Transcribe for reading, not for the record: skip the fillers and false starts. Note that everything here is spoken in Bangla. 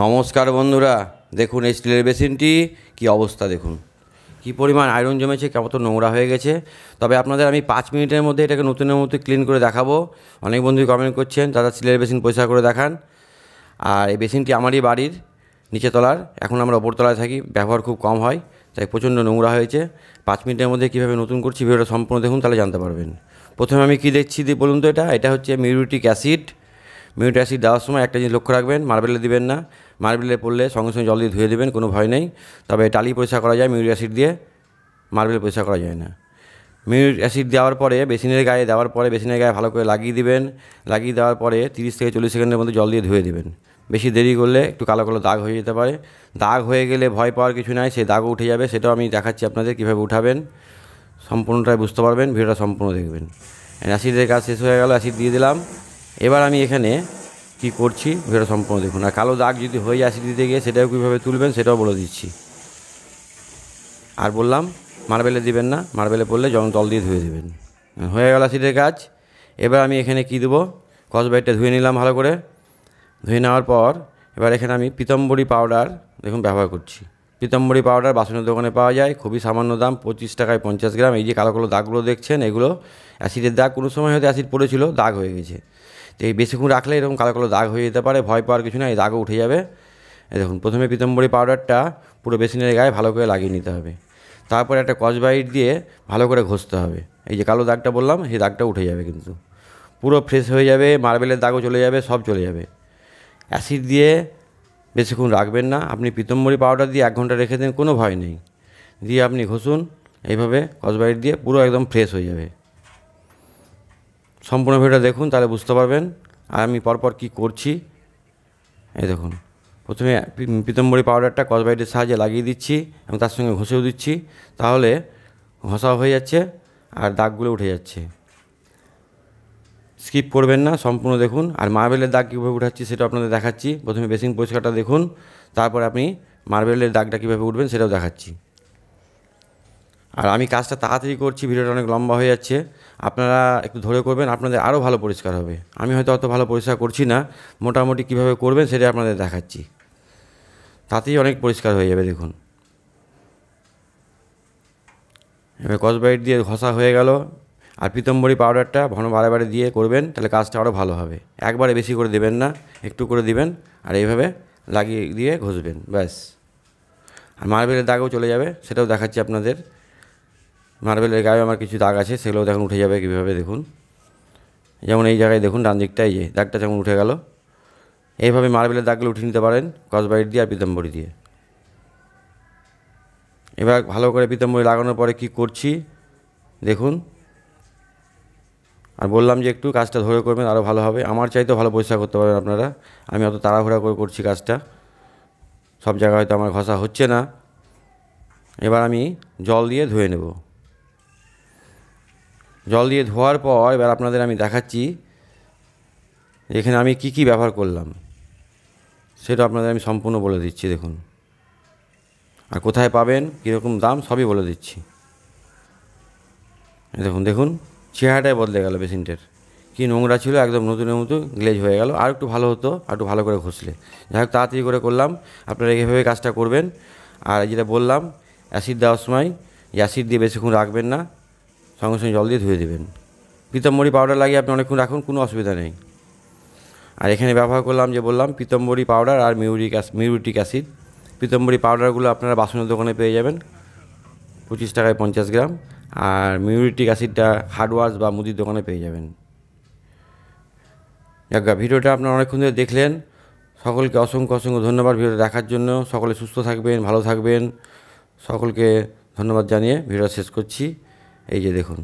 নমস্কার বন্ধুরা, দেখুন এই স্টিলের বেসিনটি কি অবস্থা, দেখুন কি পরিমাণ আয়রন জমেছে, কত নোংরা হয়ে গেছে। তবে আপনাদের আমি 5 মিনিটের মধ্যে এটাকে নতুনের মতো ক্লিন করে দেখাবো। অনেক বন্ধুই কমেন্ট করছেন দাদা স্টিলের বেসিন পরিষ্কার করে দেখান। আর এই বেসিনটি আমারই বাড়ির নিচে তলার, এখন আমরা ওপর তলায় থাকি, ব্যবহার খুব কম হয়, তাই প্রচণ্ড নোংরা হয়েছে। 5 মিনিটের মধ্যে কীভাবে নতুন করছি ভিডিওটা সম্পূর্ণ দেখুন, তাহলে জানতে পারবেন। প্রথমে আমি কী দেখছি বলুন তো, এটা হচ্ছে মিউরিটিক অ্যাসিড। মিউরিক অ্যাসিড দেওয়ার সময় একটা জিনিস লক্ষ্য রাখবেন, মার্বেলে দিবেন না। মার্বেলে পড়লে সঙ্গে সঙ্গে জল দিয়ে ধুয়ে দেবেন, কোনো ভয় নেই। তবে টালি পরিষ্কার করা যায় মিউরিক অ্যাসিড দিয়ে, মার্বেল পরিষ্কার করা যায় না। মিউরিক অ্যাসিড দেওয়ার পরে বেসিনের গায়ে ভালো করে লাগিয়ে দিবেন। লাগিয়ে দেওয়ার পরে 30 থেকে 40 সেকেন্ডের মধ্যে জল দিয়ে ধুয়ে দেবেন। বেশি দেরি করলে একটু কালো কালো দাগ হয়ে যেতে পারে। দাগ হয়ে গেলে ভয় পাওয়ার কিছু নাই, সেই দাগও উঠে যাবে। সেটাও আমি দেখাচ্ছি আপনাদের কীভাবে উঠাবেন, সম্পূর্ণটাই বুঝতে পারবেন, ভিডিওটা সম্পূর্ণ দেখবেন। অ্যাসিডের কাজ শেষ হয়ে গেল, অ্যাসিড দিয়ে দিলাম। এবার আমি এখানে কী করছি ভিডিওটা সম্পূর্ণ দেখুন। আর কালো দাগ যদি হয়ে যায় অ্যাসিড দিতে গিয়ে, সেটাও কীভাবে তুলবেন সেটাও বলে দিচ্ছি। আর বললাম মার্বেলে দিবেন না, মার্বেলে পড়লে জল দিয়ে ধুয়ে দেবেন। হয়ে গেল অ্যাসিডের কাজ। এবার আমি এখানে কী দেবো, স্কচব্রাইটটা ধুয়ে নিলাম ভালো করে। ধুয়ে নেওয়ার পর এবার এখানে আমি পীতাম্বরী পাউডার দেখুন ব্যবহার করছি। পীতাম্বরী পাউডার বাসনের দোকানে পাওয়া যায়, খুবই সামান্য দাম, 25 টাকায় 50 গ্রাম। এই যে কালো কালো দাগগুলো দেখছেন, এগুলো অ্যাসিডের দাগ। কোনো সময় হয়তো অ্যাসিড পড়েছিল, দাগ হয়ে গেছে। তো এই বেশিক্ষণ রাখলে এরকম কালো কালো দাগ হয়ে যেতে পারে, ভয় পাওয়ার কিছু না, এই দাগও উঠে যাবে। এই দেখুন, প্রথমে পীতাম্বরী পাউডারটা পুরো বেসিনের গায়ে ভালো করে লাগিয়ে নিতে হবে। তারপরে একটা স্কচব্রাইট দিয়ে ভালো করে ঘষতে হবে। এই যে কালো দাগটা বললাম, সেই দাগটা উঠে যাবে, কিন্তু পুরো ফ্রেশ হয়ে যাবে। মার্বেলের দাগও চলে যাবে, সব চলে যাবে। অ্যাসিড দিয়ে বেশিক্ষণ রাখবেন না, আপনি পীতাম্বরী পাউডার দিয়ে 1 ঘন্টা রেখে দেন, কোনো ভয় নেই। দিয়ে আপনি ঘষুন এইভাবে স্কচব্রাইট দিয়ে, পুরো একদম ফ্রেশ হয়ে যাবে। সম্পূর্ণ ভিডিওটা দেখুন, তাহলে বুঝতে পারবেন। আর আমি পরপর কী করছি এই দেখুন। প্রথমে পীতাম্বরী পাউডারটা স্কচব্রাইটের সাহায্যে লাগিয়ে দিচ্ছি এবং তার সঙ্গে ঘষেও দিচ্ছি, তাহলে ঘষাও হয়ে যাচ্ছে আর দাগগুলো উঠে যাচ্ছে। স্কিপ করবেন না, সম্পূর্ণ দেখুন। আর মার্বেলের দাগ কীভাবে উঠাচ্ছি সেটা আপনাদের দেখাচ্ছি। প্রথমে বেসিন পরিষ্কারটা দেখুন, তারপর আপনি মার্বেলের দাগটা কীভাবে উঠবেন সেটাও দেখাচ্ছি। আর আমি কাজটা তাড়াতাড়ি করছি, ভিডিওটা অনেক লম্বা হয়ে যাচ্ছে, আপনারা একটু ধরে করবেন, আপনাদের আরও ভালো পরিষ্কার হবে। আমি হয়তো অত ভালো পরিষ্কার করছি না, মোটামুটি কীভাবে করবেন সেটা আপনাদের দেখাচ্ছি, তাতেই অনেক পরিষ্কার হয়ে যাবে। দেখুন এবার স্কচব্রাইট দিয়ে ঘষা হয়ে গেল। আর পীতাম্বরী পাউডারটা বারে বারে দিয়ে করবেন, তাহলে কাজটা আরও ভালো হবে। একবারে বেশি করে দেবেন না, একটু করে দিবেন, আর এইভাবে লাগিয়ে দিয়ে ঘষবেন, ব্যাস। আর মার্বেলের দাগও চলে যাবে, সেটাও দেখাচ্ছি আপনাদের। মার্বেলের গায়ে আমার কিছু দাগ আছে, সেগুলোও দেখুন উঠে যাবে কীভাবে, দেখুন। যেমন এই জায়গায় দেখুন, ডান দিকটা, এই যে দাগটা যেমন উঠে গেল। এইভাবে মার্বেলের দাগগুলো উঠিয়ে নিতে পারেন স্কচব্রাইট দিয়ে আর পীতাম্বরী দিয়ে। এবার ভালো করে পীতাম্বরী লাগানোর পরে কী করছি দেখুন। আর বললাম যে একটু কাজটা ধরে করবেন, আরও ভালো হবে। আমার চাইতেও ভালো পরিষ্কার করতে পারবেন আপনারা। আমি অত তাড়াহুড়া করে করছি কাজটা, সব জায়গায় হয়তো আমার ঘষা হচ্ছে না। এবার আমি জল দিয়ে ধুয়ে নেব। জল দিয়ে ধোয়ার পর এবার আপনাদের আমি দেখাচ্ছি এখানে আমি কি কি ব্যবহার করলাম, সেটা আপনাদের আমি সম্পূর্ণ বলে দিচ্ছি, দেখুন। আর কোথায় পাবেন, কীরকম দাম, সবই বলে দিচ্ছি। দেখুন দেখুন, চেহারাটাই বদলে গেল বেসিনটার। কি নোংরা ছিল, একদম নতুনের মতো গ্লেজ হয়ে গেল। আর একটু ভালো হতো, আর একটু ভালো করে ঘষলে। যাই হোক, তাড়াতাড়ি করে করলাম, আপনারা এইভাবে কাজটা করবেন। আর যেটা বললাম, অ্যাসিড দেওয়ার সময় অ্যাসিড দিয়ে বেশিক্ষণ রাখবেন না, সঙ্গে সঙ্গে জল দিয়ে ধুয়ে দেবেন। পীতাম্বরী পাউডার লাগিয়ে আপনি অনেকক্ষণ রাখুন, কোনো অসুবিধা নেই। আর এখানে ব্যবহার করলাম যে বললাম পীতাম্বরী পাউডার আর মিউরিটিক অ্যাসিড। পীতাম্বরী পাউডারগুলো আপনারা বাসনের দোকানে পেয়ে যাবেন, 25 টাকায় 50 গ্রাম। আর মিউরিটিক অ্যাসিডটা হার্ডওয়াশ বা মুদির দোকানে পেয়ে যাবেন। ভিডিওটা আপনারা অনেকক্ষণ ধরে দেখলেন, সকলকে অসংখ্য অসংখ্য ধন্যবাদ ভিডিওটা দেখার জন্য। সকলে সুস্থ থাকবেন, ভালো থাকবেন, সকলকে ধন্যবাদ জানিয়ে ভিডিওটা শেষ করছি। এই যে দেখুন।